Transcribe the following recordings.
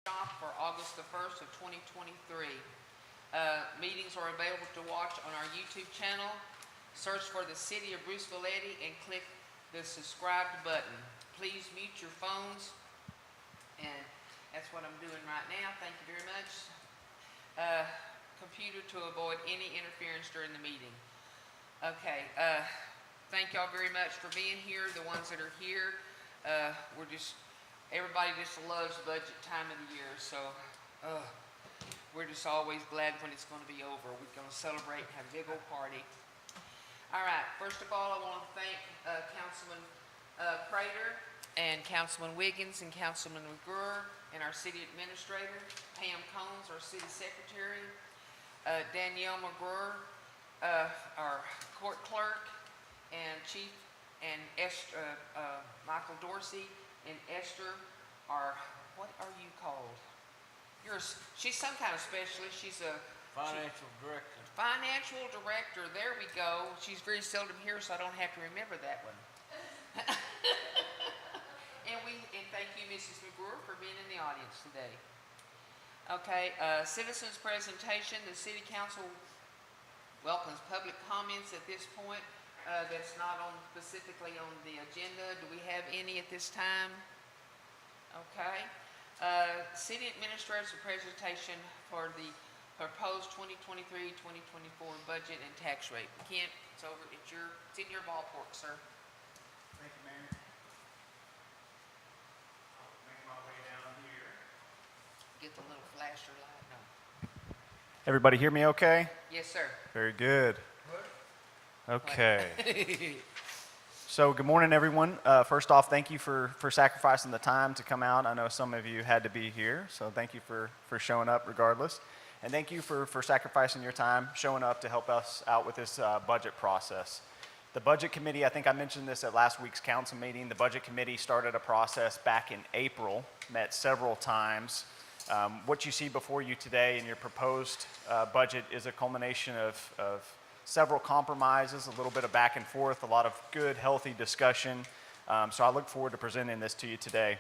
Shop for August the 1st of 2023. Meetings are available to watch on our YouTube channel. Search for the City of Bruceville-Eddy and click the subscribe button. Please mute your phones, and that's what I'm doing right now. Thank you very much. Computer to avoid any interference during the meeting. Okay, thank y'all very much for being here. The ones that are here, everybody just loves budget time of the year, so we're just always glad when it's going to be over. We're going to celebrate and have a big old party. All right, first of all, I want to thank Councilman Prater and Councilman Wiggins and Councilman McGruer and our city administrator, Pam Combs, our city secretary, Danielle McGruer, our court clerk, and Chief and Esther, Michael Dorsey and Esther are, what are you called? She's some kind of specialist. She's a Financial director. financial director. There we go. She's very seldom here, so I don't have to remember that one. And thank you, Mrs. McGruer, for being in the audience today. Okay, citizens presentation. The City Council welcomes public comments at this point. That's not specifically on the agenda. Do we have any at this time? Okay. City Administrator's presentation for the proposed 2023-2024 budget and tax rate. Kent, it's over. It's in your ballpark, sir. Thank you, Mayor. I'll make my way down here. Get the little flasher light. No. Everybody hear me okay? Yes, sir. Very good. Okay. So good morning, everyone. First off, thank you for sacrificing the time to come out. I know some of you had to be here, so thank you for showing up regardless. And thank you for sacrificing your time, showing up to help us out with this budget process. The Budget Committee, I think I mentioned this at last week's council meeting, the Budget Committee started a process back in April, met several times. What you see before you today in your proposed budget is a culmination of several compromises, a little bit of back and forth, a lot of good, healthy discussion. So I look forward to presenting this to you today.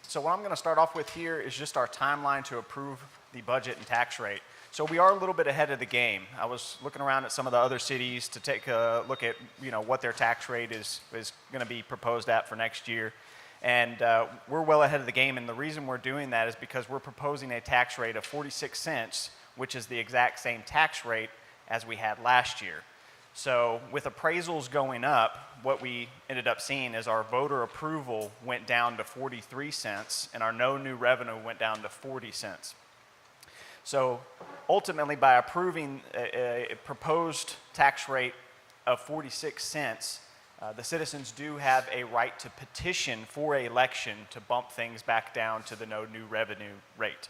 So what I'm going to start off with here is just our timeline to approve the budget and tax rate. So we are a little bit ahead of the game. I was looking around at some of the other cities to take a look at what their tax rate is going to be proposed at for next year. And we're well ahead of the game, and the reason we're doing that is because we're proposing a tax rate of 46 cents, which is the exact same tax rate as we had last year. So with appraisals going up, what we ended up seeing is our voter approval went down to 43 cents and our no new revenue went down to 40 cents. So ultimately, by approving a proposed tax rate of 46 cents, the citizens do have a right to petition for an election to bump things back down to the no new revenue rate.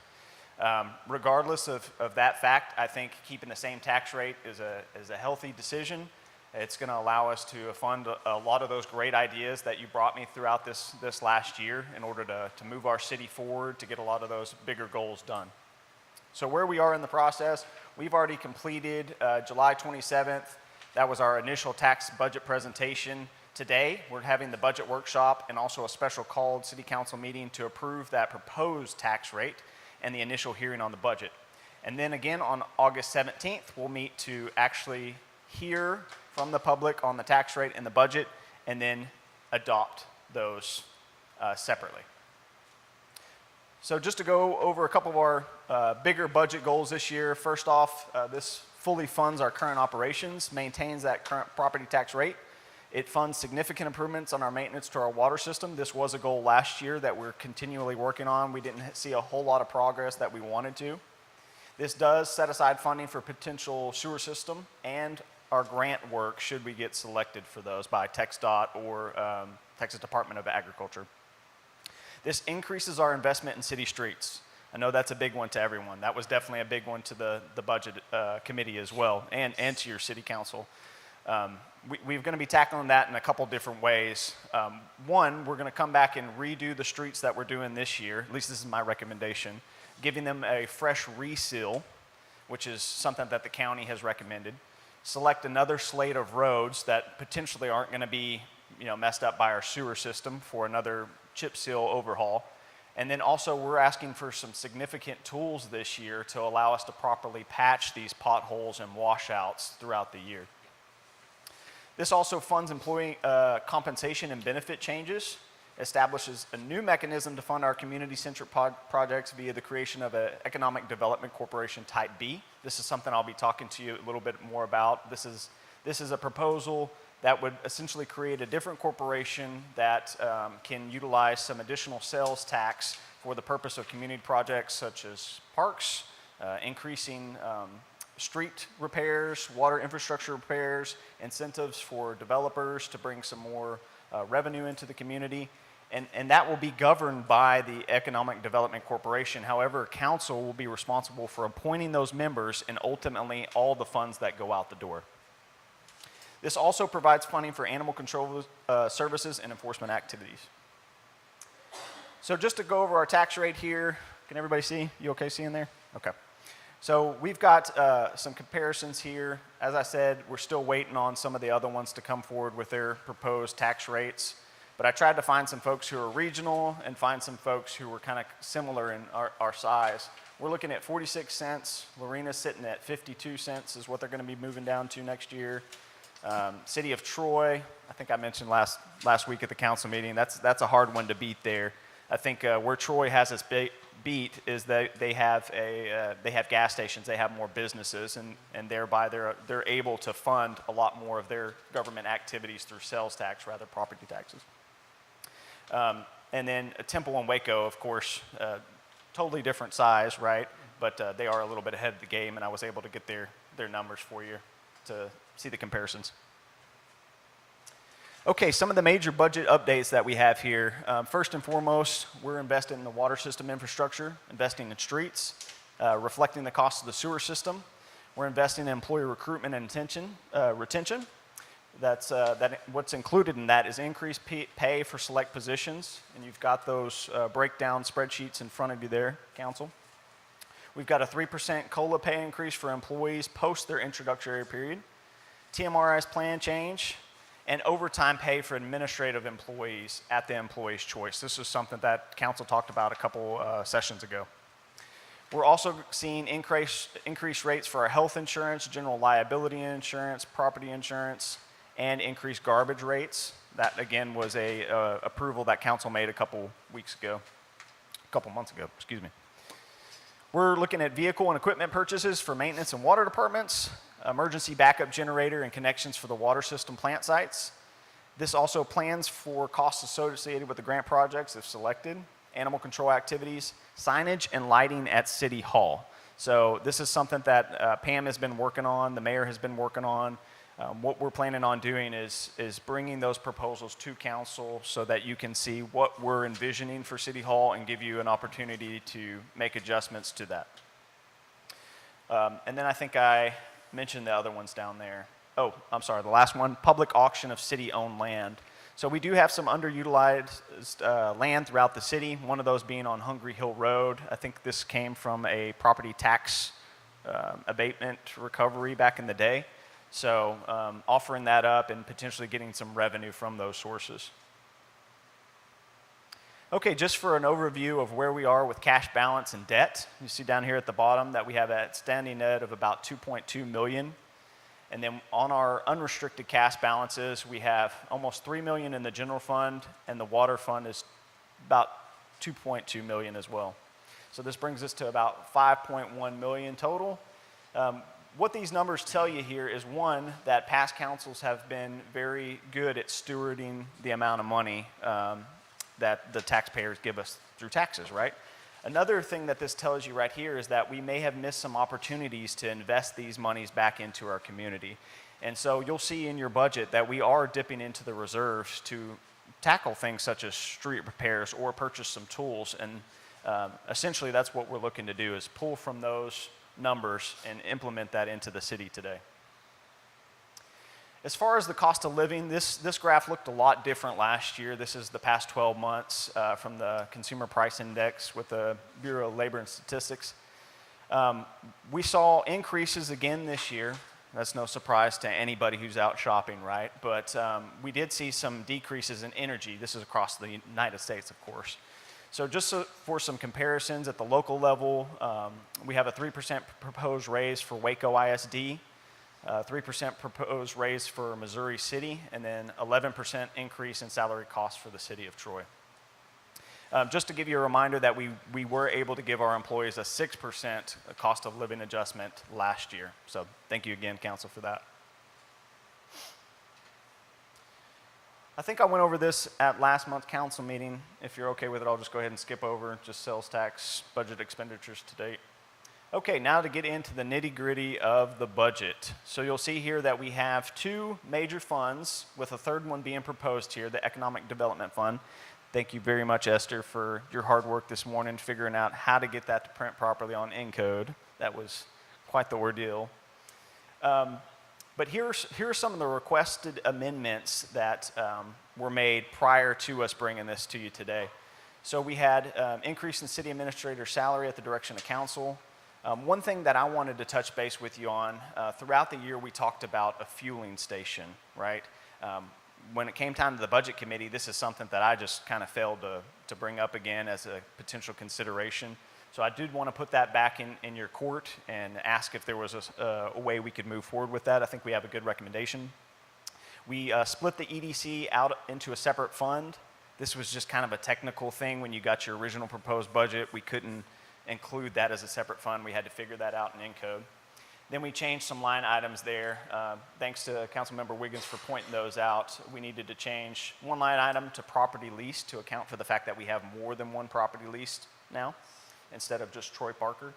Regardless of that fact, I think keeping the same tax rate is a healthy decision. It's going to allow us to fund a lot of those great ideas that you brought me throughout this last year in order to move our city forward, to get a lot of those bigger goals done. So where we are in the process, we've already completed July 27th. That was our initial tax budget presentation. Today, we're having the budget workshop and also a special called city council meeting to approve that proposed tax rate and the initial hearing on the budget. And then again on August 17th, we'll meet to actually hear from the public on the tax rate and the budget, and then adopt those separately. So just to go over a couple of our bigger budget goals this year. First off, this fully funds our current operations, maintains that current property tax rate. It funds significant improvements on our maintenance to our water system. This was a goal last year that we're continually working on. We didn't see a whole lot of progress that we wanted to. This does set aside funding for potential sewer system and our grant work should we get selected for those by TxDOT or Texas Department of Agriculture. This increases our investment in city streets. I know that's a big one to everyone. That was definitely a big one to the budget committee as well, and to your city council. We're going to be tackling that in a couple different ways. One, we're going to come back and redo the streets that we're doing this year. At least this is my recommendation. Giving them a fresh reseal, which is something that the county has recommended. Select another slate of roads that potentially aren't going to be messed up by our sewer system for another chip seal overhaul. And then also we're asking for some significant tools this year to allow us to properly patch these potholes and washouts throughout the year. This also funds employee compensation and benefit changes, establishes a new mechanism to fund our community-centric projects via the creation of an Economic Development Corporation Type B. This is something I'll be talking to you a little bit more about. This is a proposal that would essentially create a different corporation that can utilize some additional sales tax for the purpose of community projects such as parks, increasing street repairs, water infrastructure repairs, incentives for developers to bring some more revenue into the community. And that will be governed by the Economic Development Corporation. However, council will be responsible for appointing those members and ultimately all the funds that go out the door. This also provides funding for animal control services and enforcement activities. So just to go over our tax rate here, can everybody see? You okay seeing there? Okay. So we've got some comparisons here. As I said, we're still waiting on some of the other ones to come forward with their proposed tax rates. But I tried to find some folks who are regional and find some folks who were kind of similar in our size. We're looking at 46 cents. Lorena's sitting at 52 cents is what they're going to be moving down to next year. City of Troy, I think I mentioned last week at the council meeting, that's a hard one to beat there. I think where Troy has its beat is that they have gas stations, they have more businesses, and thereby they're able to fund a lot more of their government activities through sales tax rather than property taxes. And then Temple and Waco, of course, totally different size, right? But they are a little bit ahead of the game, and I was able to get their numbers for you to see the comparisons. Okay, some of the major budget updates that we have here. First and foremost, we're investing in the water system infrastructure, investing in streets, reflecting the cost of the sewer system. We're investing in employee recruitment and retention. What's included in that is increased pay for select positions, and you've got those breakdown spreadsheets in front of you there, council. We've got a 3% COLA pay increase for employees post their introductory period, TMRS plan change, and overtime pay for administrative employees at the employee's choice. This is something that council talked about a couple sessions ago. We're also seeing increased rates for our health insurance, general liability insurance, property insurance, and increased garbage rates. That, again, was a approval that council made a couple months ago, excuse me. We're looking at vehicle and equipment purchases for maintenance and water departments, emergency backup generator and connections for the water system plant sites. This also plans for costs associated with the grant projects if selected, animal control activities, signage, and lighting at City Hall. So this is something that Pam has been working on, the mayor has been working on. What we're planning on doing is bringing those proposals to council so that you can see what we're envisioning for City Hall and give you an opportunity to make adjustments to that. And then I think I mentioned the other ones down there. Oh, I'm sorry, the last one, public auction of city-owned land. So we do have some underutilized land throughout the city, one of those being on Hungry Hill Road. I think this came from a property tax abatement recovery back in the day. So offering that up and potentially getting some revenue from those sources. Okay, just for an overview of where we are with cash balance and debt, you see down here at the bottom that we have a standing debt of about $2.2 million. And then on our unrestricted cash balances, we have almost $3 million in the general fund, and the water fund is about $2.2 million as well. So this brings us to about $5.1 million total. What these numbers tell you here is, one, that past councils have been very good at stewarding the amount of money that the taxpayers give us through taxes, right? Another thing that this tells you right here is that we may have missed some opportunities to invest these monies back into our community. And so you'll see in your budget that we are dipping into the reserves to tackle things such as street repairs or purchase some tools. And essentially that's what we're looking to do, is pull from those numbers and implement that into the city today. As far as the cost of living, this graph looked a lot different last year. This is the past 12 months from the Consumer Price Index with the Bureau of Labor and Statistics. We saw increases again this year. That's no surprise to anybody who's out shopping, right? But we did see some decreases in energy. This is across the United States, of course. So for some comparisons at the local level, we have a 3% proposed raise for Waco ISD, 3% proposed raise for Missouri City, and then 11% increase in salary costs for the city of Troy. Just to give you a reminder that we were able to give our employees a 6% cost of living adjustment last year. So thank you again, council, for that. I think I went over this at last month's council meeting. If you're okay with it, I'll just go ahead and skip over just sales tax budget expenditures to date. Okay, now to get into the nitty-gritty of the budget. So you'll see here that we have two major funds, with a third one being proposed here, the Economic Development Fund. Thank you very much, Esther, for your hard work this morning figuring out how to get that to print properly on Encode. That was quite the ordeal. But here are some of the requested amendments that were made prior to us bringing this to you today. So we had increase in city administrator salary at the direction of council. One thing that I wanted to touch base with you on, throughout the year we talked about a fueling station, right? When it came time to the budget committee, this is something that I just kind of failed to bring up again as a potential consideration. So I did want to put that back in your court and ask if there was a way we could move forward with that. I think we have a good recommendation. We split the EDC out into a separate fund. This was just kind of a technical thing. When you got your original proposed budget, we couldn't include that as a separate fund. We had to figure that out in Encode. Then we changed some line items there. Thanks to Councilmember Wiggins for pointing those out. We needed to change one line item to property leased to account for the fact that we have more than one property leased now, instead of just Troy Parker.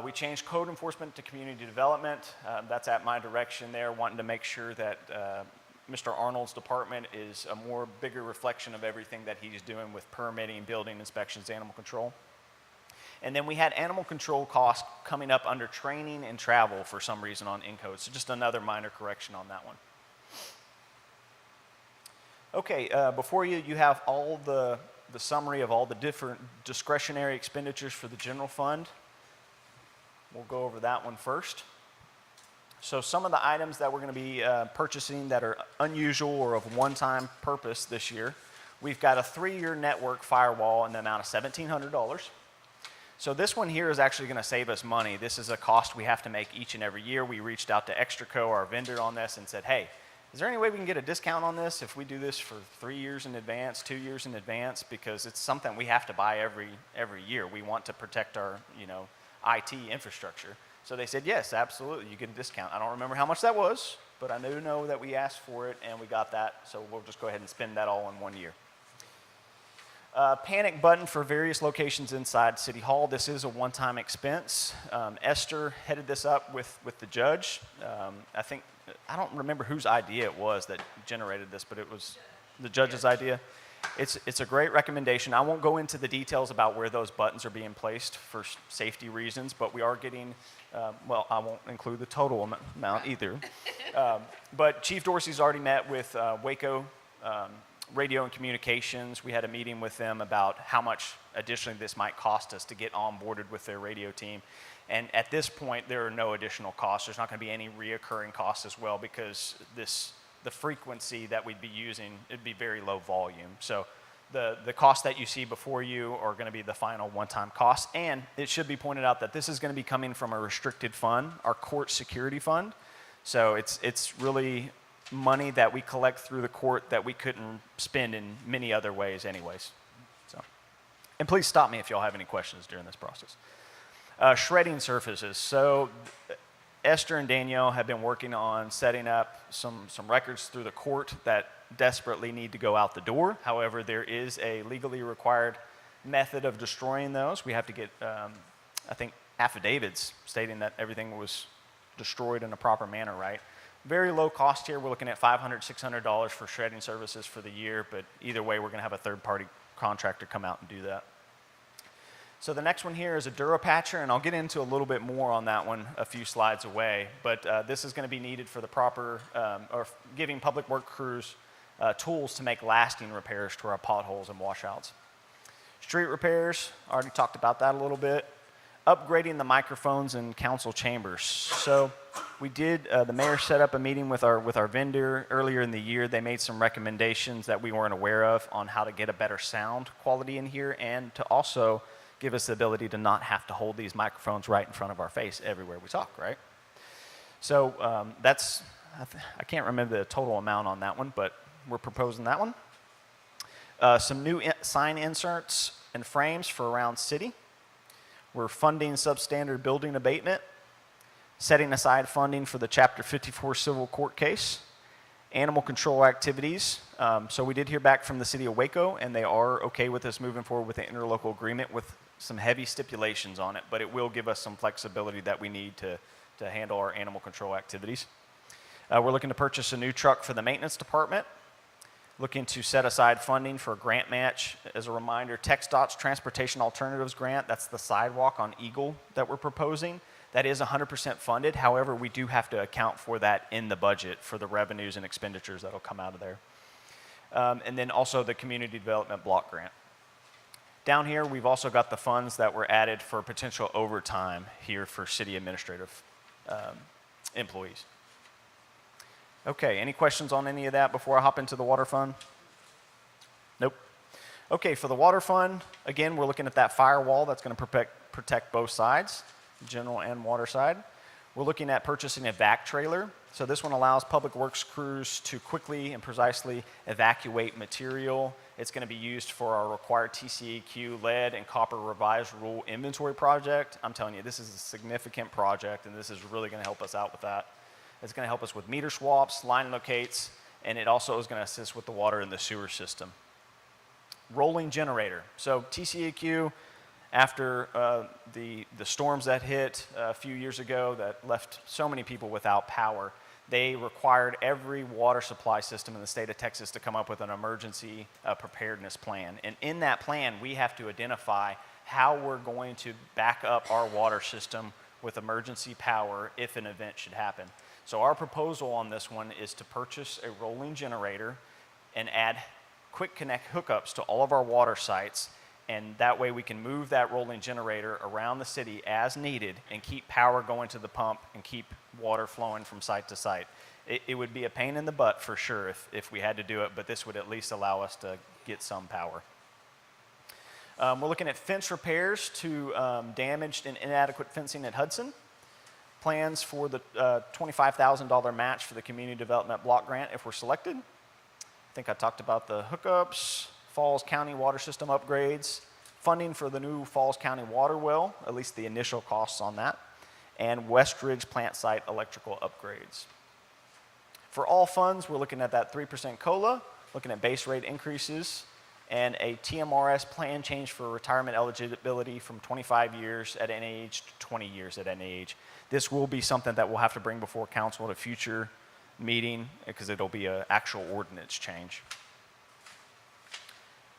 We changed code enforcement to community development. That's at my direction there, wanting to make sure that Mr. Arnold's department is a more bigger reflection of everything that he's doing with permitting, building inspections, animal control. And then we had animal control costs coming up under training and travel for some reason on Encode. So just another minor correction on that one. Okay, before you have all the summary of all the different discretionary expenditures for the general fund. We'll go over that one first. So some of the items that we're going to be purchasing that are unusual or of one-time purpose this year. We've got a 3-year network firewall in the amount of $1,700. So this one here is actually going to save us money. This is a cost we have to make each and every year. We reached out to Extraco, our vendor, on this and said, hey, is there any way we can get a discount on this if we do this for 3 years in advance, 2 years in advance? Because it's something we have to buy every year. We want to protect our IT infrastructure. So they said, yes, absolutely, you get a discount. I don't remember how much that was, but I do know that we asked for it and we got that. So we'll just go ahead and spend that all in 1 year. Panic button for various locations inside City Hall. This is a one-time expense. Esther headed this up with the judge. I don't remember whose idea it was that generated this, but it was the judge's idea. It's a great recommendation. I won't go into the details about where those buttons are being placed for safety reasons, but we are getting, well, I won't include the total amount either. But Chief Dorsey's already met with Waco Radio and Communications. We had a meeting with them about how much additionally this might cost us to get onboarded with their radio team. And at this point, there are no additional costs. There's not going to be any reoccurring costs as well because the frequency that we'd be using, it'd be very low volume. So the costs that you see before you are going to be the final one-time cost. And it should be pointed out that this is going to be coming from a restricted fund, our court security fund. So it's really money that we collect through the court that we couldn't spend in many other ways anyways. So, and please stop me if y'all have any questions during this process. Shredding surfaces. So Esther and Danielle have been working on setting up some records through the court that desperately need to go out the door. However, there is a legally required method of destroying those. We have to get, I think, affidavits stating that everything was destroyed in a proper manner, right? Very low cost here. We're looking at $500, $600 for shredding services for the year, but either way, we're going to have a third-party contractor come out and do that. So the next one here is a Durapatcher, and I'll get into a little bit more on that one a few slides away, but this is going to be needed for the proper, or giving public work crews tools to make lasting repairs to our potholes and washouts. Street repairs, already talked about that a little bit. Upgrading the microphones in council chambers. So We did, the mayor set up a meeting with our vendor earlier in the year. They made some recommendations that we weren't aware of on how to get a better sound quality in here and to also give us the ability to not have to hold these microphones right in front of our face everywhere we talk, right? So that's, I can't remember the total amount on that one, but we're proposing that one. Some new sign inserts and frames for around city. We're funding substandard building abatement, setting aside funding for the Chapter 54 civil court case, animal control activities. So we did hear back from the city of Waco, and they are okay with us moving forward with an interlocal agreement with some heavy stipulations on it, but it will give us some flexibility that we need to handle our animal control activities. We're looking to purchase a new truck for the maintenance department, looking to set aside funding for a grant match. As a reminder, TxDOT's Transportation Alternatives Grant, that's the sidewalk on Eagle that we're proposing. That is 100% funded. However, we do have to account for that in the budget for the revenues and expenditures that'll come out of there. And then also the Community Development Block Grant. Down here, we've also got the funds that were added for potential overtime here for city administrative employees. Okay, any questions on any of that before I hop into the water fund? Nope. Okay, for the water fund, again, we're looking at that firewall that's going to protect both sides, general and water side. We're looking at purchasing a vac trailer. So this one allows public works crews to quickly and precisely evacuate material. It's going to be used for our required TCEQ lead and copper revised rule inventory project. I'm telling you, this is a significant project, and this is really going to help us out with that. It's going to help us with meter swaps, line locates, and it also is going to assist with the water in the sewer system. Rolling generator. So TCEQ, after the storms that hit a few years ago that left so many people without power, they required every water supply system in the state of Texas to come up with an emergency preparedness plan. And in that plan, we have to identify how we're going to back up our water system with emergency power if an event should happen. So our proposal on this one is to purchase a rolling generator and add quick connect hookups to all of our water sites, and that way we can move that rolling generator around the city as needed and keep power going to the pump and keep water flowing from site to site. It would be a pain in the butt for sure if we had to do it, but this would at least allow us to get some power. We're looking at fence repairs to damaged and inadequate fencing at Hudson. Plans for the $25,000 match for the Community Development Block Grant if we're selected. I think I talked about the hookups, Falls County water system upgrades, funding for the new Falls County water well, at least the initial costs on that, and West Ridge plant site electrical upgrades. For all funds, we're looking at that 3% COLA, looking at base rate increases, and a TMRS plan change for retirement eligibility from 25 years at any age to 20 years at any age. This will be something that we'll have to bring before council at a future meeting because it'll be an actual ordinance change.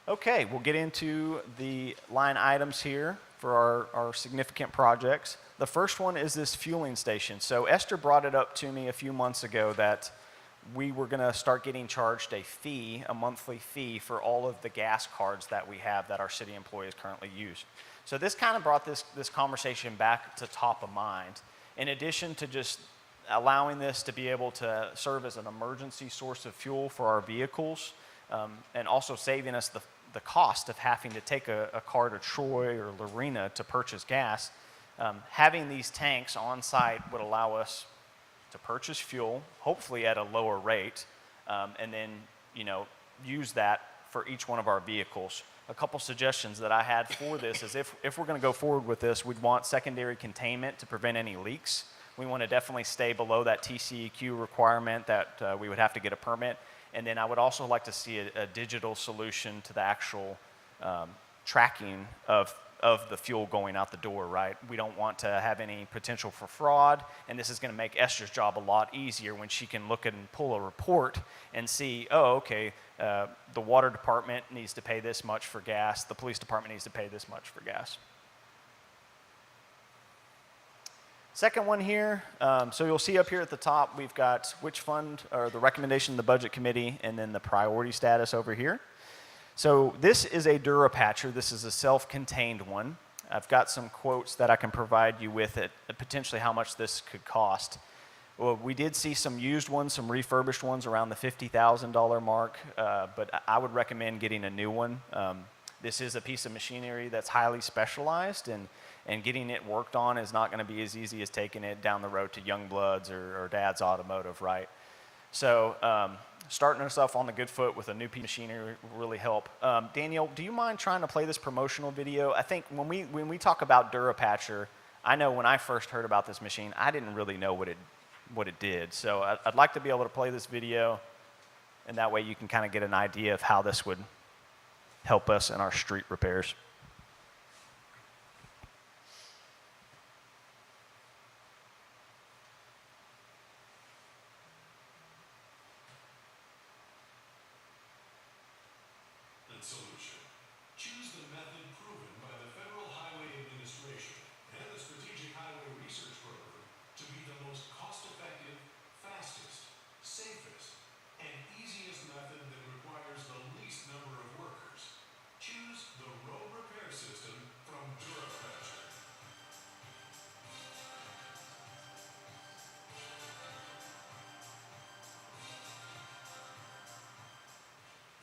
Okay, we'll get into the line items here for our significant projects. The first one is this fueling station. So Esther brought it up to me a few months ago that we were going to start getting charged a fee, a monthly fee for all of the gas cards that we have that our city employees currently use. So this kind of brought this conversation back to top of mind. In addition to just allowing this to be able to serve as an emergency source of fuel for our vehicles, and also saving us the cost of having to take a car to Troy or Lorena to purchase gas, having these tanks on site would allow us to purchase fuel, hopefully at a lower rate, and then use that for each one of our vehicles. A couple suggestions that I had for this is if we're going to go forward with this, we'd want secondary containment to prevent any leaks. We want to definitely stay below that TCEQ requirement that we would have to get a permit. And then I would also like to see a digital solution to the actual tracking of the fuel going out the door, right? We don't want to have any potential for fraud, and this is going to make Esther's job a lot easier when she can look at and pull a report and see, oh, okay, the water department needs to pay this much for gas, the police department needs to pay this much for gas. Second one here, so you'll see up here at the top, we've got which fund, or the recommendation of the budget committee, and then the priority status over here. So this is a Durapatcher. This is a self-contained one. I've got some quotes that I can provide you with it, potentially how much this could cost. Well, we did see some used ones, some refurbished ones around the $50,000 mark, but I would recommend getting a new one. This is a piece of machinery that's highly specialized, and getting it worked on is not going to be as easy as taking it down the road to Youngbloods or Dad's Automotive, right? So starting us off on the good foot with a new piece of machinery will really help. Danielle, do you mind trying to play this promotional video? I think when we talk about Durapatcher, I know when I first heard about this machine, I didn't really know what it did. So I'd like to be able to play this video, and that way you can kind of get an idea of how this would help us in our street repairs. Solution. Choose the method proven by the Federal Highway Administration and the Strategic Highway Research Program to be the most cost-effective, fastest, safest, and easiest method that requires the least number of workers. Choose the road repair system from Durapatcher.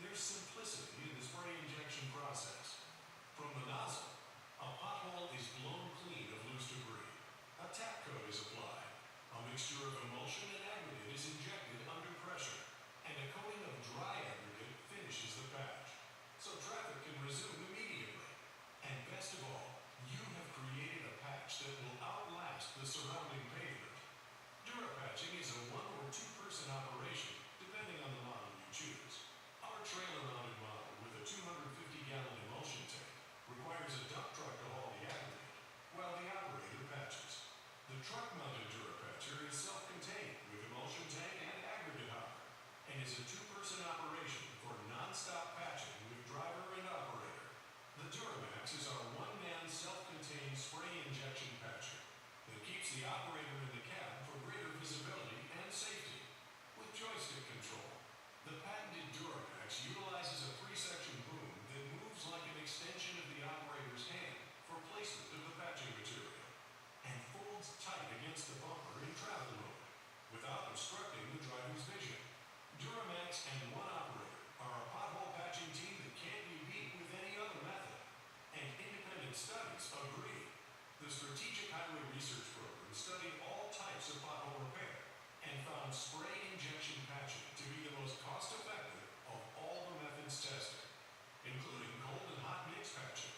There's simplicity in the spray injection process. From the nozzle, a pothole is blown clean of loose debris. A tack coat is applied. A mixture of emulsion and aggregate is injected under pressure, and a coating of dry aggregate finishes the patch, so traffic can resume immediately. And best of all, you have created a patch that will outlast the surrounding pavement. Durapatching is a 1- or 2-person operation, depending on the model you choose. Our trailer-mounted model with a 250-gallon emulsion tank requires a dump truck to haul the aggregate, while the operator patches. The truck-mounted Durapatcher is self-contained with emulsion tank and aggregate hopper, and is a 2-person operation for non-stop patching with driver and operator. The Duramax is our 1-man self-contained spray injection patcher that keeps the operator in the cab for greater visibility and safety. With joystick control, the patented Duramax utilizes a 3-section boom that moves like an extension of the operator's hand for placement of the patching material, and folds tight against the bumper in travel mode without obstructing the driver's vision. Duramax and one operator are a pothole patching team that can't be beat with any other method, and independent studies agree. The Strategic Highway Research Program studied all types of pothole repair and found spray injection patching to be the most cost-effective of all the methods tested, including cold and hot mix patching.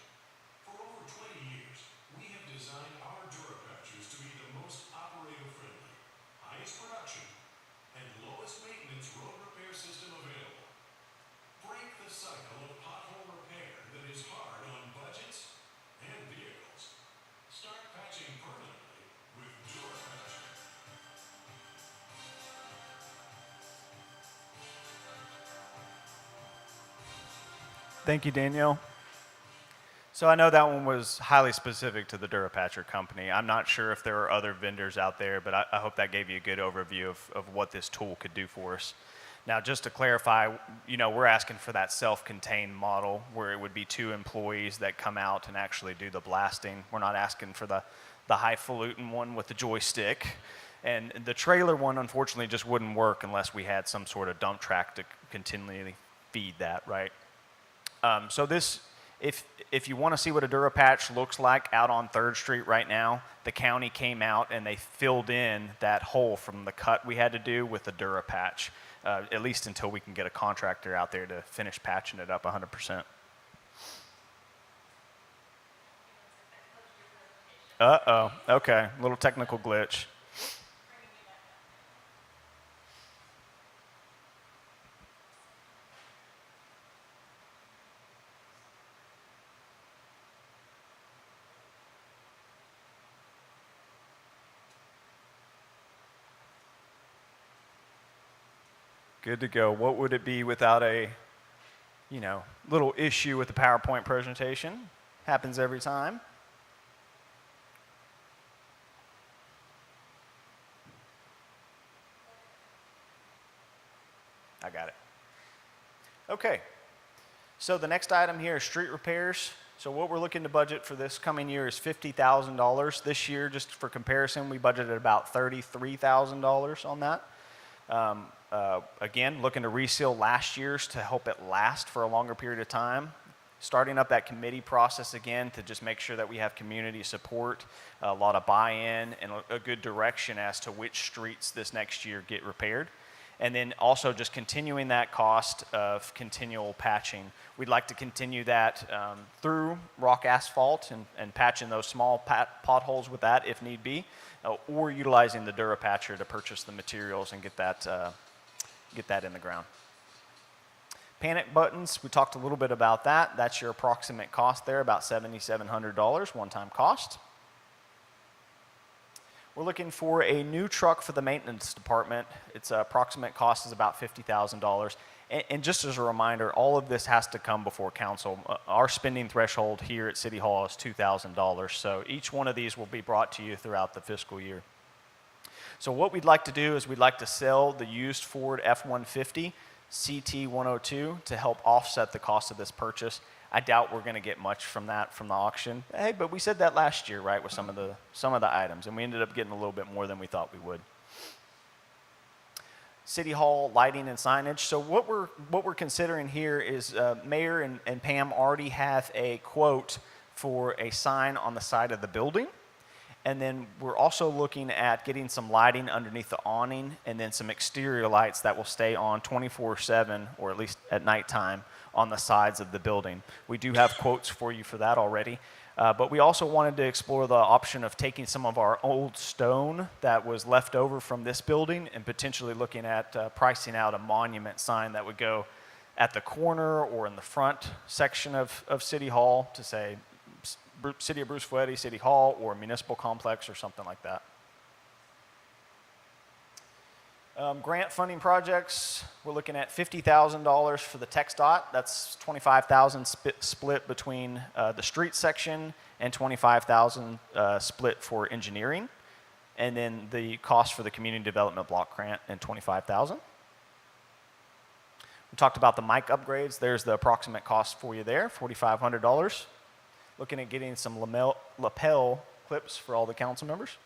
For over 20 years, we have designed our Durapatchers to be the most operator-friendly, highest production, and lowest maintenance road repair system available. Break the cycle of pothole repair that is hard on budgets and vehicles. Start patching permanently with Durapatcher. Thank you, Danielle. So I know that one was highly specific to the Durapatcher company. I'm not sure if there are other vendors out there, but I hope that gave you a good overview of what this tool could do for us. Now, just to clarify, we're asking for that self-contained model where it would be 2 employees that come out and actually do the blasting. We're not asking for the highfalutin one with the joystick. And the trailer one, unfortunately, just wouldn't work unless we had some sort of dump track to continually feed that, right? So this, if you want to see what a Durapatch looks like out on 3rd Street right now, the county came out and they filled in that hole from the cut we had to do with the Durapatch, at least until we can get a contractor out there to finish patching it up 100%. Uh-oh, okay, little technical glitch. Good to go. What would it be without a, little issue with the PowerPoint presentation? Happens every time. I got it. Okay. So the next item here is street repairs. So what we're looking to budget for this coming year is $50,000. This year, just for comparison, we budgeted about $33,000 on that. Again, looking to reseal last year's to help it last for a longer period of time. Starting up that committee process again to just make sure that we have community support, a lot of buy-in, and a good direction as to which streets this next year get repaired. And then also just continuing that cost of continual patching. We'd like to continue that through rock asphalt and patching those small potholes with that if need be, or utilizing the Durapatcher to purchase the materials and get that in the ground. Panic buttons, we talked a little bit about that. That's your approximate cost there, about $7,700 one-time cost. We're looking for a new truck for the maintenance department. Its approximate cost is about $50,000. And just as a reminder, all of this has to come before council. Our spending threshold here at City Hall is $2,000. So each one of these will be brought to you throughout the fiscal year. So what we'd like to do is we'd like to sell the used Ford F-150 CT102 to help offset the cost of this purchase. I doubt we're going to get much from that from the auction. Hey, but we said that last year, right, with some of the items, and we ended up getting a little bit more than we thought we would. City Hall lighting and signage. So what we're considering here is Mayor and Pam already have a quote for a sign on the side of the building. And then we're also looking at getting some lighting underneath the awning and then some exterior lights that will stay on 24/7, or at least at nighttime, on the sides of the building. We do have quotes for you for that already. But we also wanted to explore the option of taking some of our old stone that was left over from this building and potentially looking at pricing out a monument sign that would go at the corner or in the front section of City Hall to say, City of Bruceville-Eddy, City Hall, or Municipal Complex, or something like that. Grant funding projects, we're looking at $50,000 for the TxDOT. That's $25,000 split between the street section and $25,000 split for engineering. And then the cost for the community development block grant and $25,000. We talked about the mic upgrades. There's the approximate cost for you there, $4,500. Looking at getting some lapel clips for all the council members.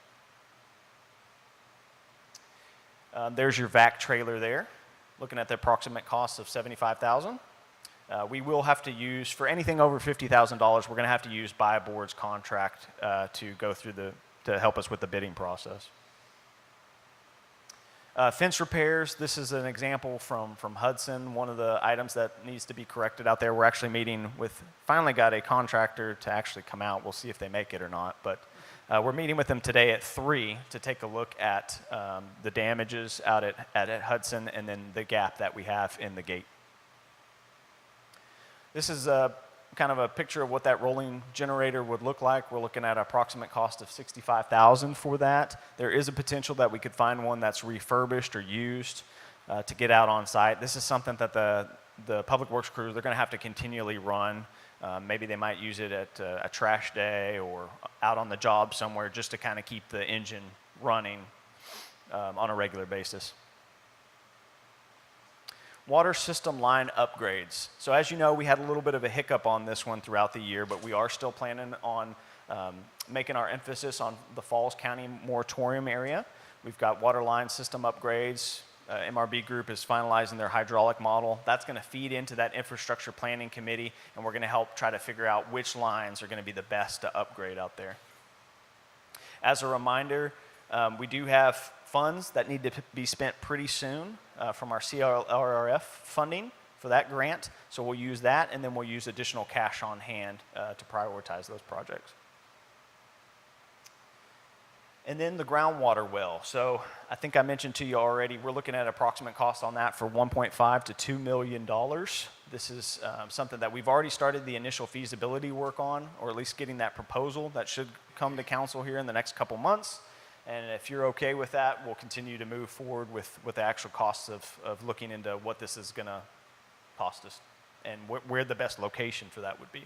There's your vac trailer there. Looking at the approximate cost of $75,000. We will have to use, for anything over $50,000, we're going to have to use Buy Board's contract to go through to help us with the bidding process. Fence repairs, this is an example from Hudson, one of the items that needs to be corrected out there. We're actually meeting with, finally got a contractor to actually come out. We'll see if they make it or not, but we're meeting with them today at 3 to take a look at the damages out at Hudson and then the gap that we have in the gate. This is kind of a picture of what that rolling generator would look like. We're looking at an approximate cost of $65,000 for that. There is a potential that we could find one that's refurbished or used to get out on site. This is something that the public works crew, they're going to have to continually run. Maybe they might use it at a trash day or out on the job somewhere just to kind of keep the engine running on a regular basis. Water system line upgrades. So as you know, we had a little bit of a hiccup on this one throughout the year, but we are still planning on making our emphasis on the Falls County moratorium area. We've got water line system upgrades. MRB Group is finalizing their hydraulic model. That's going to feed into that infrastructure planning committee, and we're going to help try to figure out which lines are going to be the best to upgrade out there. As a reminder, we do have funds that need to be spent pretty soon from our CRRF funding for that grant. So we'll use that, and then we'll use additional cash on hand to prioritize those projects. And then the groundwater well. So I think I mentioned to you already, we're looking at approximate cost on that for $1.5 to $2 million. This is something that we've already started the initial feasibility work on, or at least getting that proposal that should come to council here in the next couple months. And if you're okay with that, we'll continue to move forward with the actual costs of looking into what this is going to cost us and where the best location for that would be.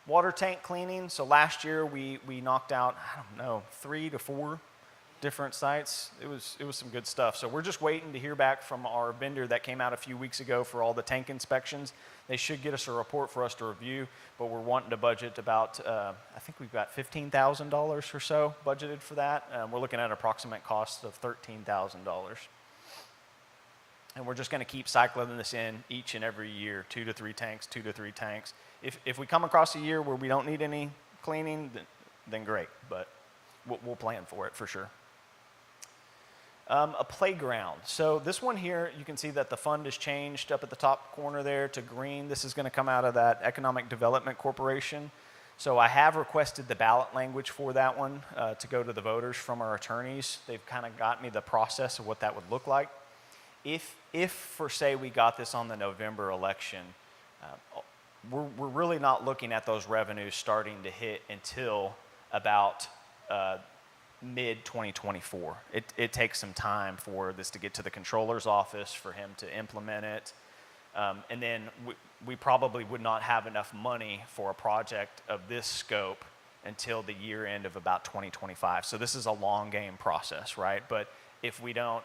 Water tank cleaning. So last year we knocked out, I don't know, 3 to 4 different sites. It was some good stuff. So we're just waiting to hear back from our vendor that came out a few weeks ago for all the tank inspections. They should get us a report for us to review, but we're wanting to budget about, I think we've got $15,000 or so budgeted for that. We're looking at an approximate cost of $13,000. And we're just going to keep cycling this in each and every year, 2 to 3 tanks, 2 to 3 tanks. If we come across a year where we don't need any cleaning, then great, but we'll plan for it for sure. A playground. So this one here, you can see that the fund has changed up at the top corner there to green. This is going to come out of that Economic Development Corporation. So I have requested the ballot language for that one to go to the voters from our attorneys. They've kind of got me the process of what that would look like. If for say we got this on the November election, we're really not looking at those revenues starting to hit until about mid 2024. It takes some time for this to get to the controller's office, for him to implement it, and then we probably would not have enough money for a project of this scope until the year end of about 2025. So this is a long game process, right? But if we don't,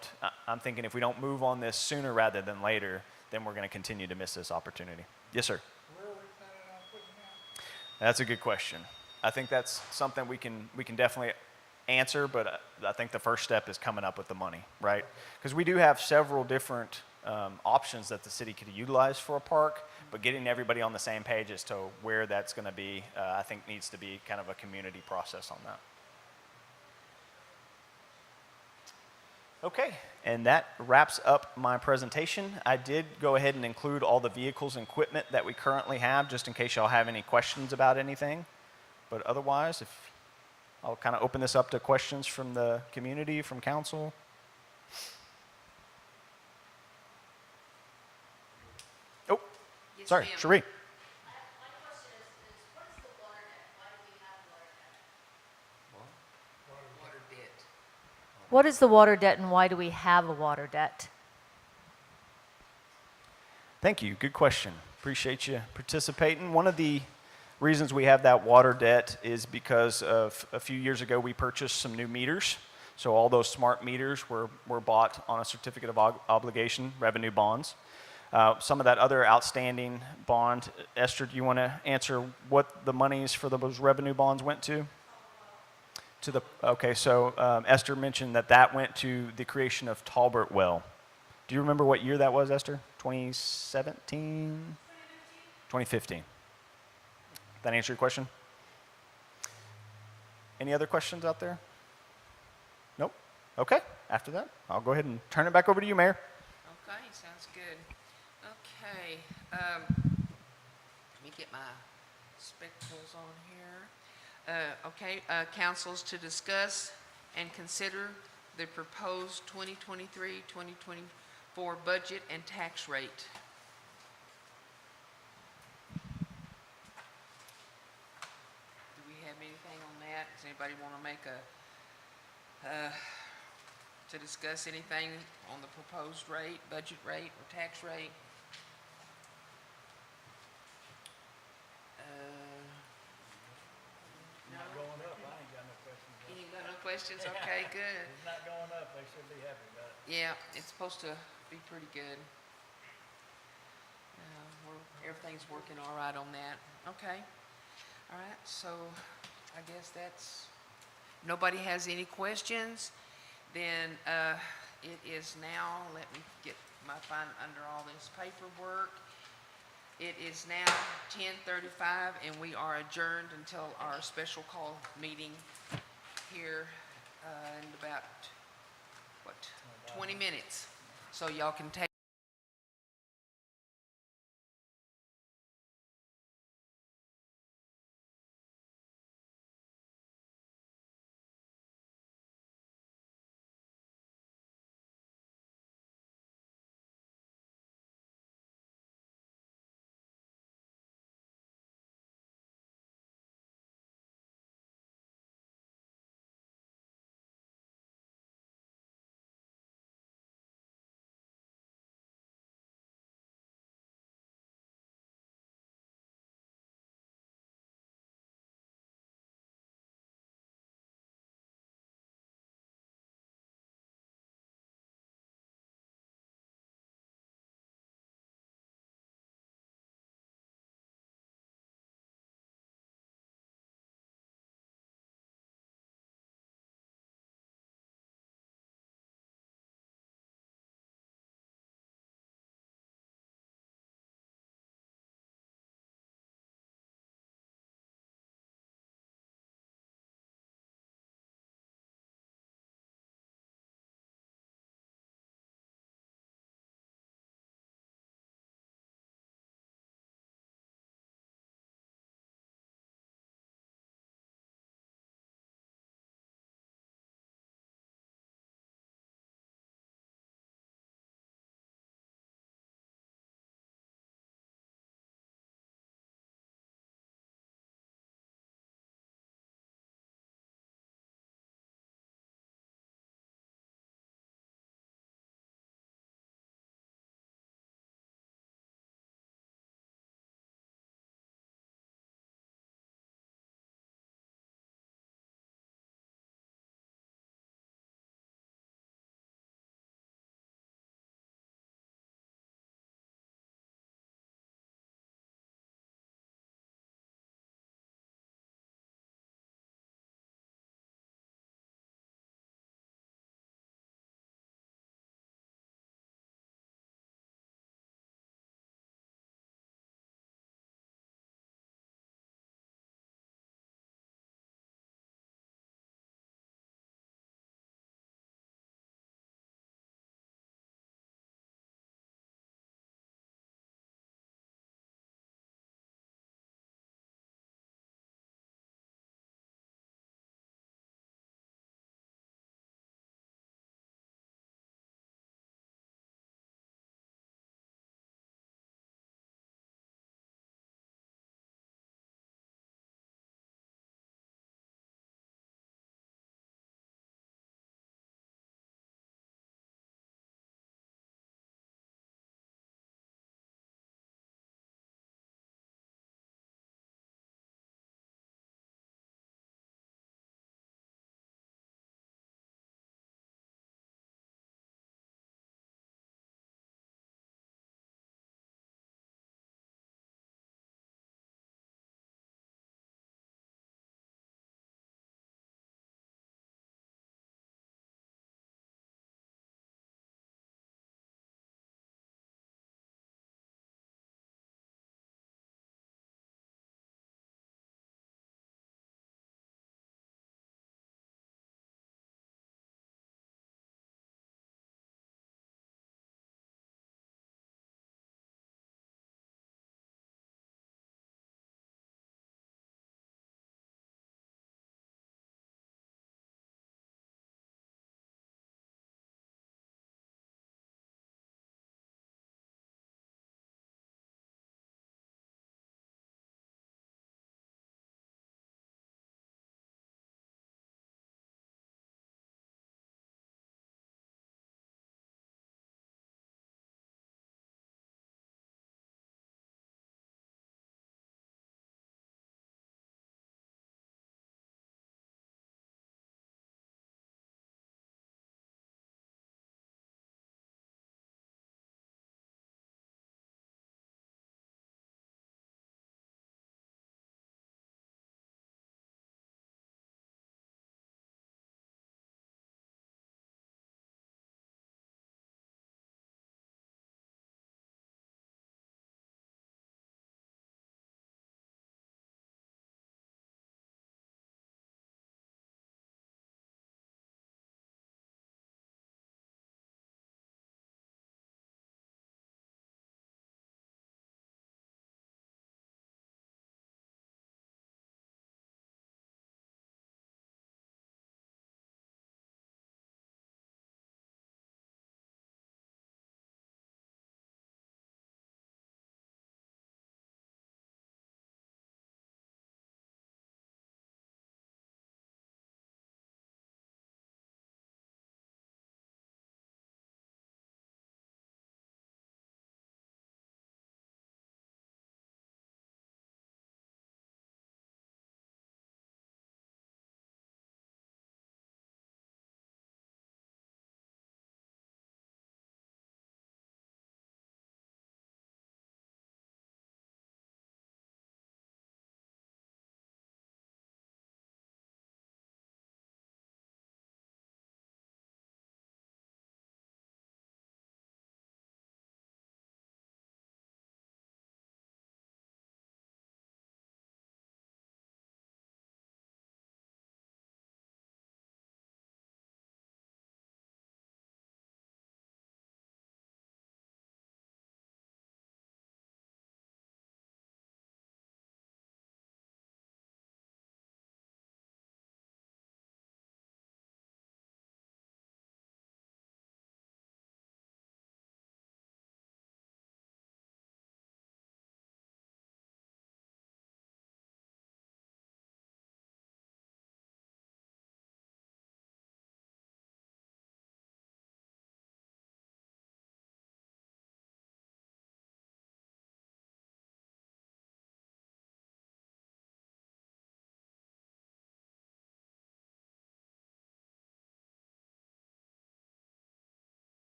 I'm thinking if we don't move on this sooner rather than later, then we're going to continue to miss this opportunity. Yes, sir. Where are we planning on putting that? That's a good question. I think that's something we can definitely answer, but I think the first step is coming up with the money, right? Because we do have several different options that the city could utilize for a park, but getting everybody on the same page as to where that's going to be, I think needs to be kind of a community process on that. Okay, and that wraps up my presentation. I did go ahead and include all the vehicles and equipment that we currently have, just in case y'all have any questions about anything. But otherwise, I'll kind of open this up to questions from the community, from council. Oh, Yes, sorry, ma'am. Cherie. My question is what is the water debt? Why do we have water debt? Water debt. What is the water debt and why do we have a water debt? Thank you. Good question. Appreciate you participating. One of the reasons we have that water debt is because of a few years ago we purchased some new meters. So all those smart meters were bought on a certificate of obligation, revenue bonds. Some of that other outstanding bond, Esther, do you want to answer what the monies for those revenue bonds went to? Okay, so Esther mentioned that went to the creation of Talbert Well. Do you remember what year that was, Esther? 2017? 2015. That answer your question? Any other questions out there? Nope. Okay, after that, I'll go ahead and turn it back over to you, Mayor. Okay, sounds good. Okay, let me get my spectacles on here. Councils to discuss and consider the proposed 2023-2024 budget and tax rate. Do we have anything on that? Does anybody want to make to discuss anything on the proposed rate, budget rate, or tax rate? Not going up, I ain't got no questions. You ain't got no questions? Okay, good. It's not going up, they should be happy about it. Yeah, it's supposed to be pretty good. Everything's working all right on that. Okay. All right, so I guess nobody has any questions. Then it is now, let me get find under all this paperwork. It is now 10:35 and we are adjourned until our special call meeting here in about, 20 minutes. So y'all can take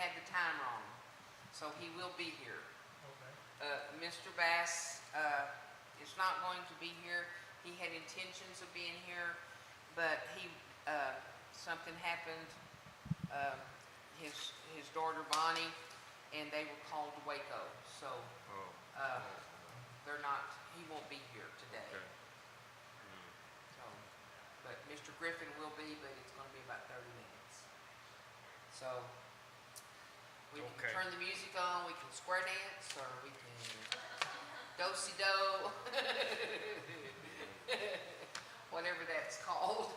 had the time wrong, so he will be here. Okay. Mr. Bass is not going to be here. He had intentions of being here, but something happened. His daughter Bonnie, and they were called to Waco, so they're not. He won't be here today. So, but Mr. Griffin will be, but it's going to be about 30 minutes. So we can turn the music on. We can square dance, or we can do-si-do, whatever that's called.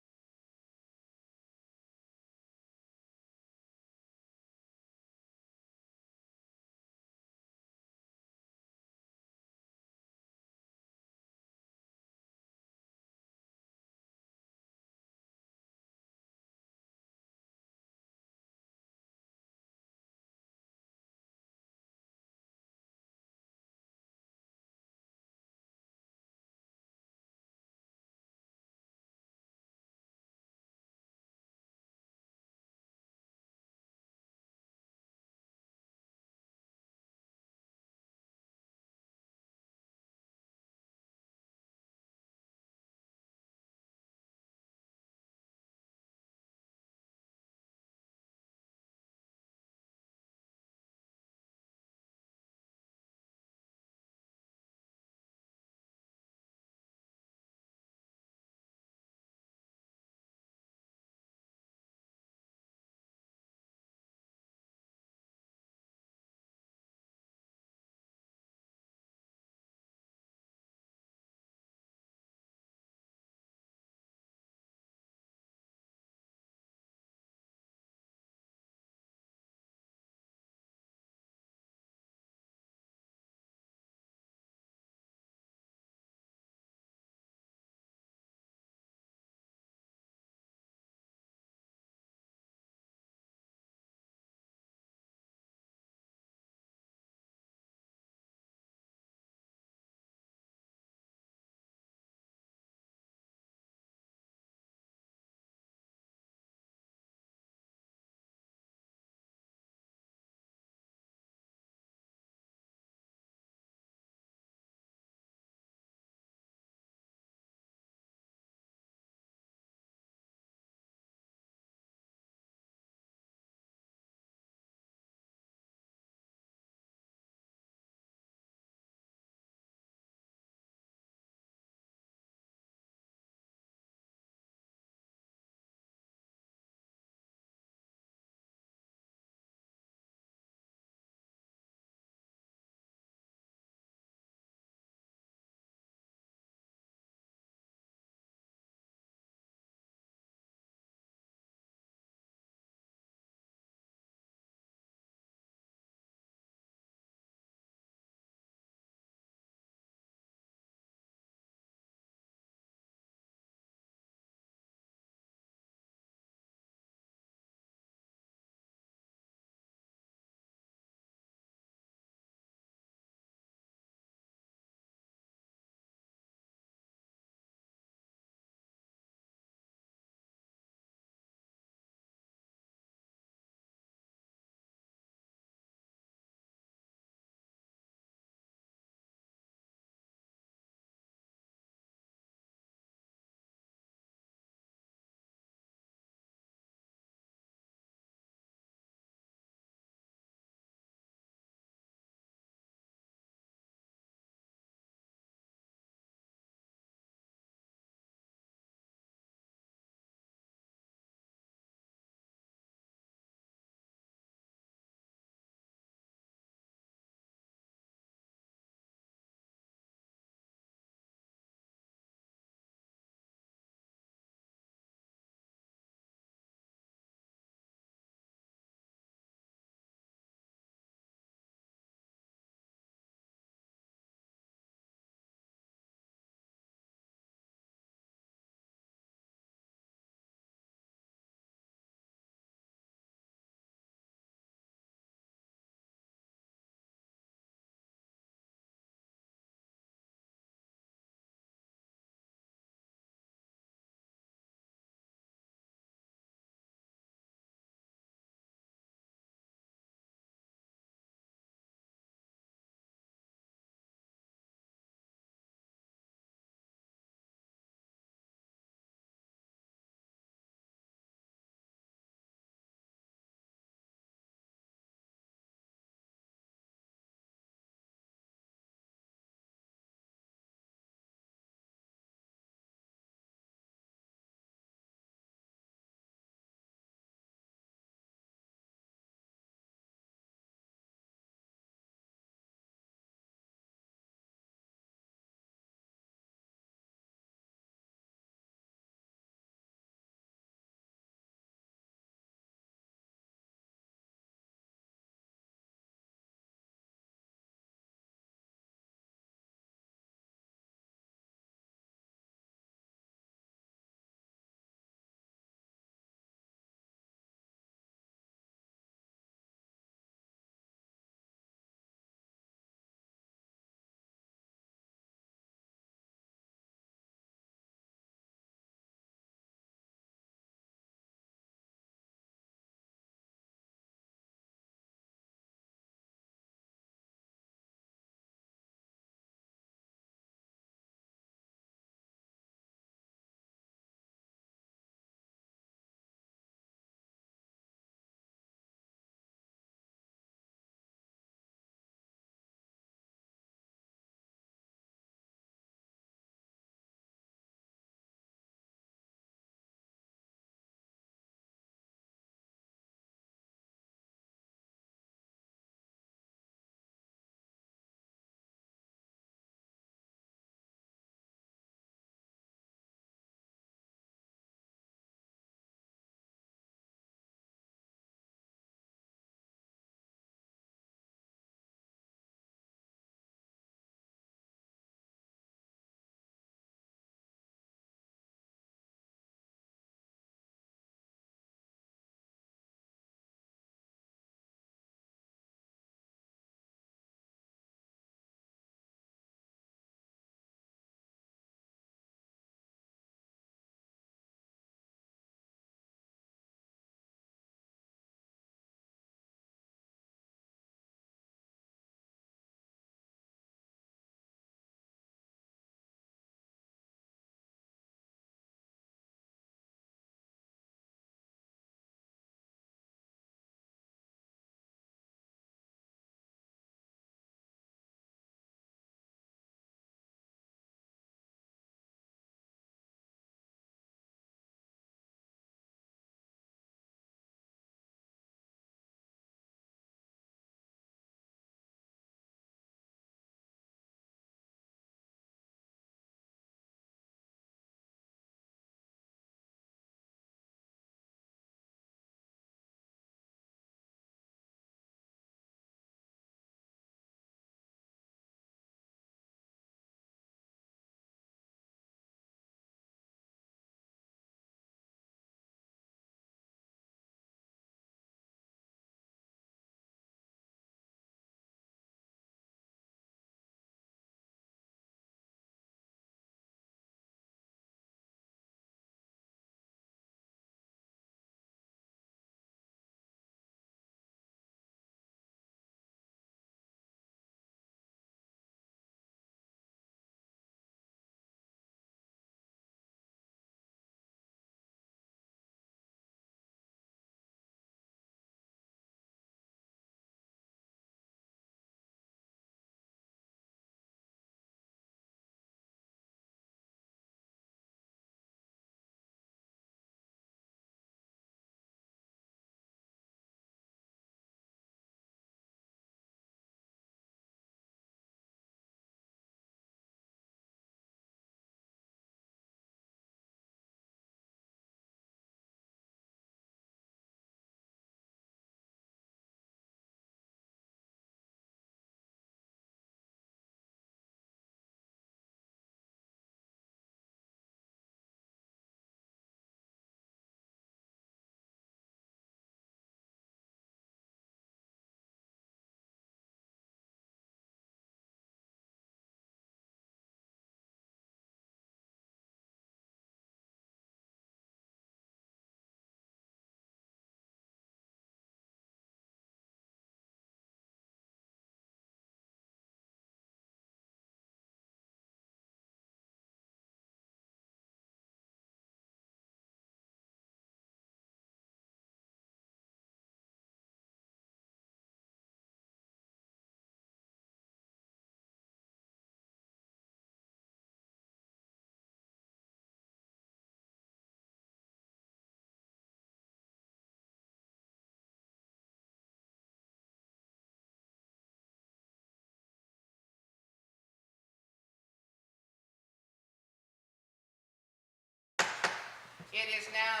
It is now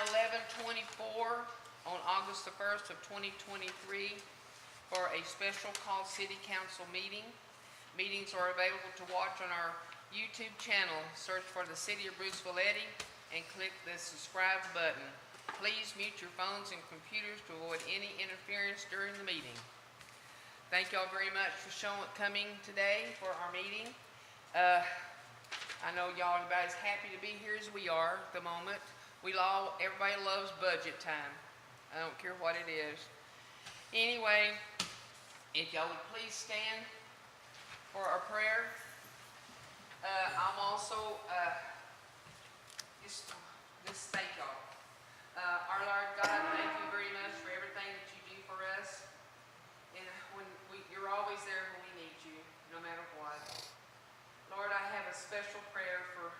11:24 on August the 1st of 2023 for a special call city council meeting. Meetings are available to watch on our YouTube channel. Search for the City of Bruceville-Eddy and click the subscribe button. Please mute your phones and computers to avoid any interference during the meeting. Thank y'all very much for coming today for our meeting. I know y'all, everybody's happy to be here as we are at the moment. Everybody loves budget time. I don't care what it is. Anyway, if y'all would please stand for our prayer. I'm also, just thank y'all. Our Lord God, thank you very much for everything that you do for us. And you're always there when we need you, no matter what. Lord, I have a special prayer for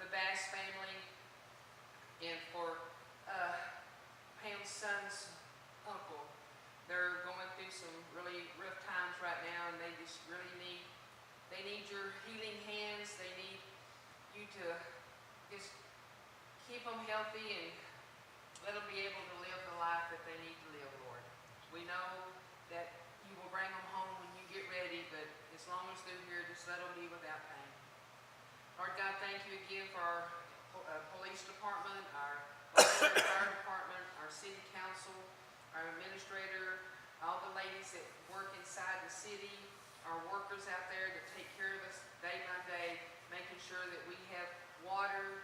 the Bass family and for Pam's son's uncle. They're going through some really rough times right now, and they just really need your healing hands. They need you to just keep them healthy and let them be able to live the life that they need to live, Lord. We know that you will bring them home when you get ready, but as long as they're here, just let them be without pain. Lord God, thank you again for our police department, our fire department, our city council, our administrator, all the ladies that work inside the city, our workers out there that take care of us day by day, making sure that we have water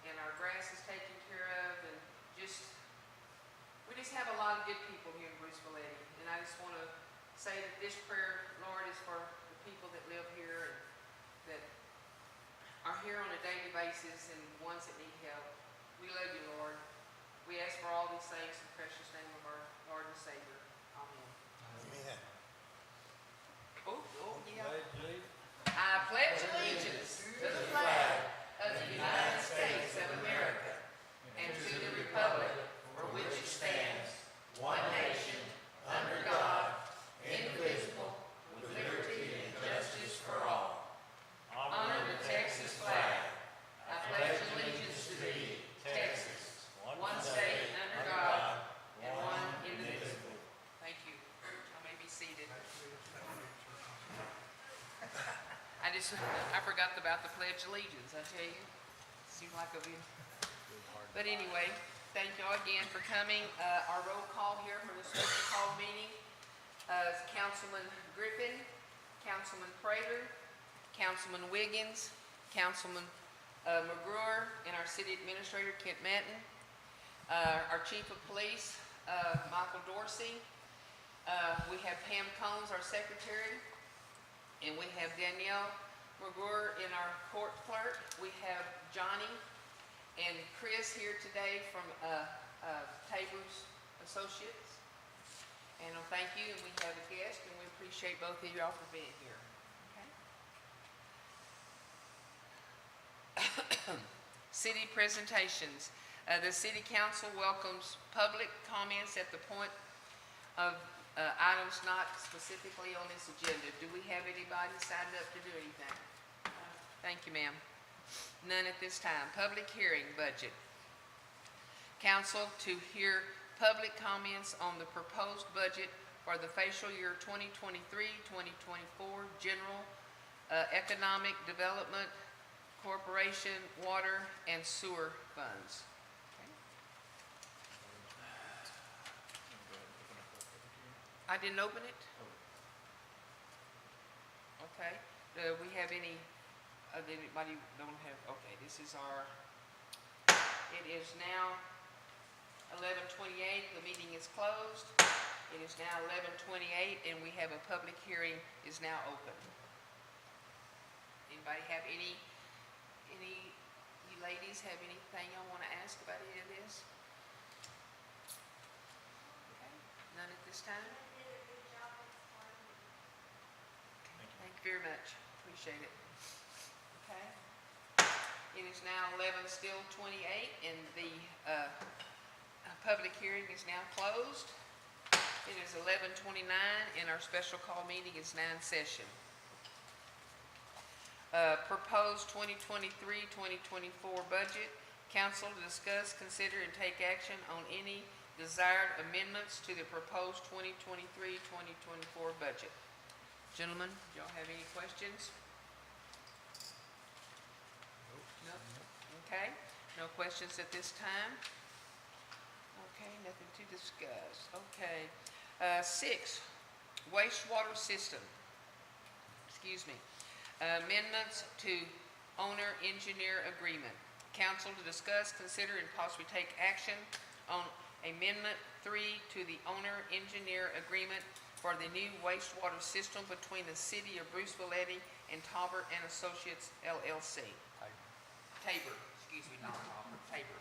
and our grass is taken care of, and we just have a lot of good people here in Bruceville-Eddy. And I just want to say that this prayer, Lord, is for the people that live here and that are here on a daily basis and ones that need help. We love you, Lord. We ask for all these things in the precious name of our Lord and Savior. Amen. Amen. Oh, yeah. Pledge allegiance. I pledge allegiance to the flag of the United States of America and to the republic for which it stands, one nation, under God, indivisible, with liberty and justice for all. Honor the Texas flag. I pledge allegiance to thee, Texas, one state under God, and one indivisible. Thank you. I may be seated. I forgot about the Pledge of Allegiance, I tell you. Seemed like a bit. But anyway, thank y'all again for coming. Our roll call here for the special call meeting is Councilman Griffin, Councilman Prater, Councilman Wiggins, Councilman McGruer, and our city administrator, Kent Manton. Our chief of police, Michael Dorsey. We have Pam Combs, our secretary. And we have Danielle McGruer in our court clerk. We have Johnny and Chris here today from Tabor's Associates. And thank you, and we have a guest, and we appreciate both of y'all for being here. Okay. City presentations. The City Council welcomes public comments at the point of items not specifically on this agenda. Do we have anybody signed up to do anything? Thank you, ma'am. None at this time. Public hearing, budget. Council to hear public comments on the proposed budget for the fiscal year 2023-2024 General Economic Development Corporation Water and Sewer Funds. I didn't open it? Okay. Do we have any, anybody don't have, okay, this is our, it is now 11:28, the meeting is closed. It is now 11:28 and we have a public hearing is now open. Anybody have you ladies have anything y'all want to ask about any of this? Okay, none at this time? Thank you very much. Appreciate it. Okay. It is now 11:28 and the public hearing is now closed. It is 11:29 and our special call meeting is now in session. Proposed 2023-2024 budget Council to discuss, consider, and take action on any desired amendments to the proposed 2023-2024 budget. Gentlemen, do y'all have any questions? No? Okay, no questions at this time? Okay, nothing to discuss. Okay. 6, wastewater system. Excuse me. Amendments to owner-engineer agreement. Council to discuss, consider, and possibly take action on Amendment 3 to the owner-engineer agreement for the new wastewater system between the City of Bruceville-Eddy and Talbert and Associates LLC. Tabor, excuse me, not Talbert, Tabor.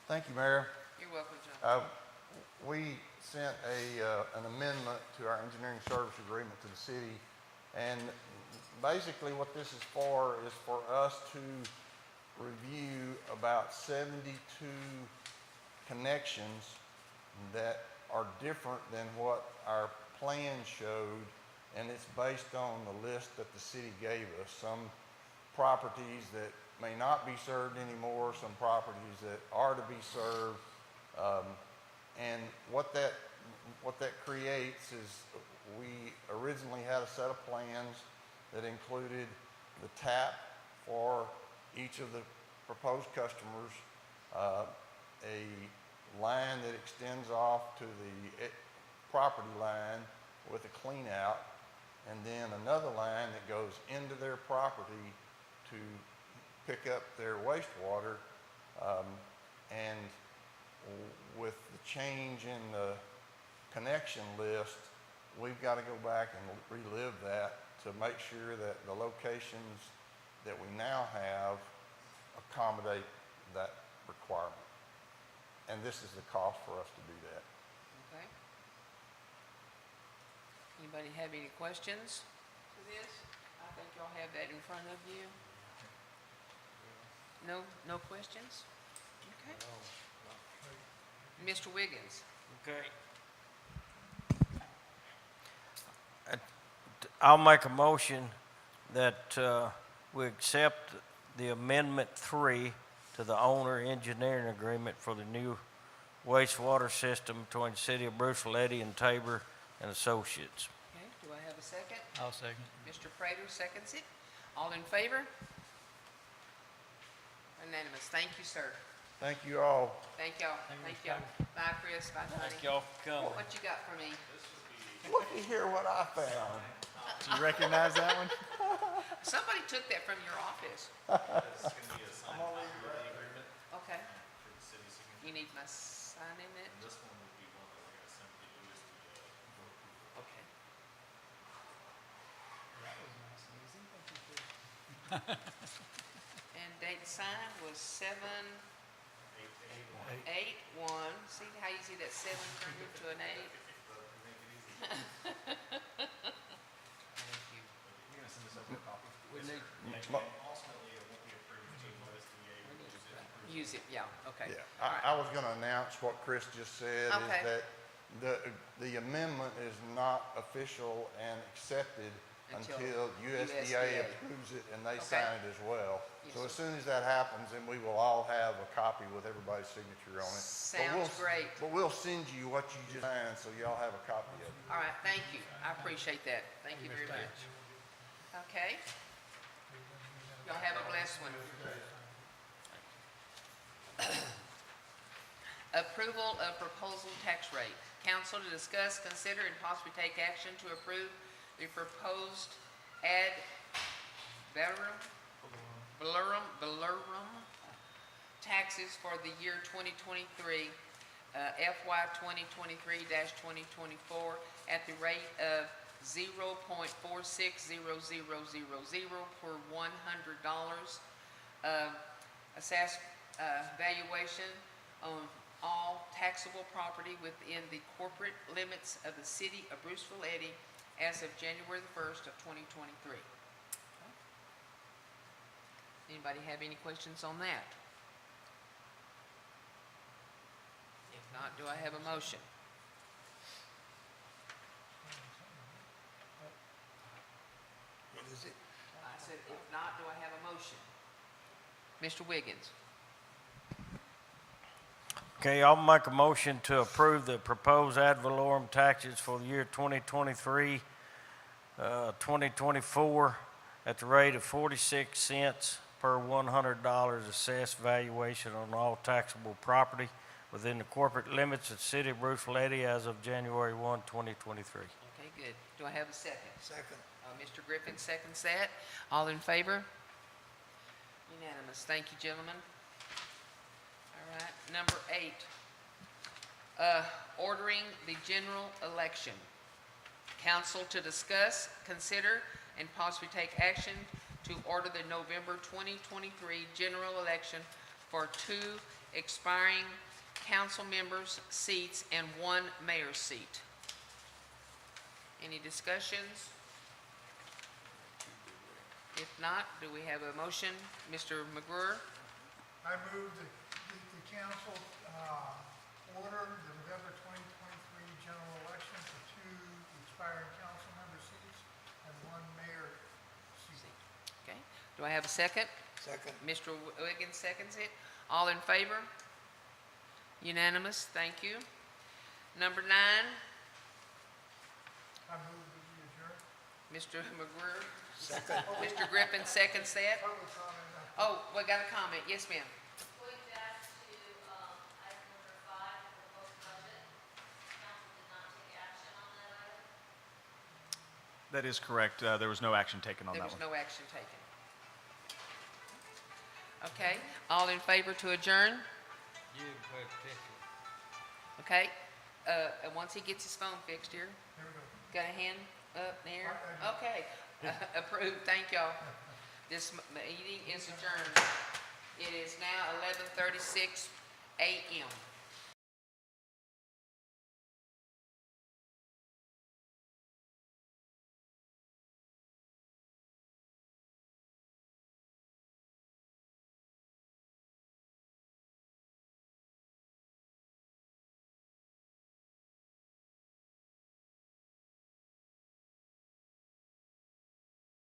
Thank you, Mayor. You're welcome, John. We sent an amendment to our engineering service agreement to the city, and basically what this is for us to review about 72 connections that are different than what our plan showed, and it's based on the list that the city gave us. Some properties that may not be served anymore, some properties that are to be served, and what that creates is we originally had a set of plans that included the tap for each of the proposed customers, a line that extends off to the property line with a clean out, and then another line that goes into their property to pick up their wastewater. And with the change in the connection list, we've got to go back and relive that to make sure that the locations that we now have accommodate that requirement. And this is the cost for us to do that. Okay. Anybody have any questions to this? I think y'all have that in front of you. No questions? Okay. Mr. Wiggins? Okay. I'll make a motion that we accept the Amendment 3 to the owner engineering agreement for the new wastewater system between the City of Bruceville-Eddy and Tabor and Associates. Okay, do I have a second? I'll second. Mr. Prater seconds it. All in favor? Unanimous. Thank you, sir. Thank you all. Thank y'all. Thank y'all. Bye, Chris. Bye, Tony. Thank y'all for coming. What you got for me? Looky here what I found. Do you recognize that one? Somebody took that from your office. Okay. You need my sign in it? This one would be one that we're gonna simply do is the Okay. And date signed was 7/8/1. See how you see that 7 turned into an 8? Thank you. ultimately it won't be approved until USDA Use it, yeah, okay. Yeah, All right. I was going to announce what Chris just said, Okay. is that the amendment is not official and accepted Until until USDA approves it and they Okay. sign it as well. Yes, So as sir. soon as that happens, then we will all have a copy with everybody's signature on it. Sounds great. But we'll send you what you just signed, so y'all have a copy of it. All right, thank you. I appreciate that. Thank you very much. Okay. Y'all have a blessed one. Approval of proposal tax rate. Council to discuss, consider, and possibly take action to approve the proposed ad valorem taxes for the year 2023, FY 2023-2024 at the rate of 0.460000 per $100. Valuation on all taxable property within the corporate limits of the City of Bruceville-Eddy as of January the 1st of 2023. Anybody have any questions on that? If not, do I have a motion? What is it? I said If not, do I have a motion? Mr. Wiggins? Okay, I'll make a motion to approve the proposed ad valorem taxes for the year 2023, 2024 at the rate of 46 cents per $100 assessed valuation on all taxable property within the corporate limits of the city of Bruceville-Eddy as of January 1, 2023. Okay, good. Do I have a second? Second. Mr. Griffin seconds that. All in favor? Unanimous. Thank you, gentlemen. All right, number 8. Ordering the general election. Council to discuss, consider, and possibly take action to order the November 2023 general election for 2 expiring council members' seats and 1 mayor's seat. Any discussions? If not, do we have a motion? Mr. McGruer? I move that the council order the November 2023 general election for 2 expiring council member seats and 1 mayor seat. Okay. Do I have a second? Second. Mr. Wiggins seconds it. All in favor? Unanimous. Thank you. Number 9, I move that we adjourn. Mr. McGruer. Second. Mr. Griffin seconds that. Public comment. Oh, we got a comment. Yes, ma'am. Going back to, item number 5, the proposed budget, council did not take action on that item. That is correct. There was no action taken on There that was one. no action taken. Okay. All in favor to adjourn? Okay. And once he gets his phone fixed here, There we go. got a hand up there? Okay. Approved. Thank y'all. This meeting is adjourned. It is now 11:36 a.m.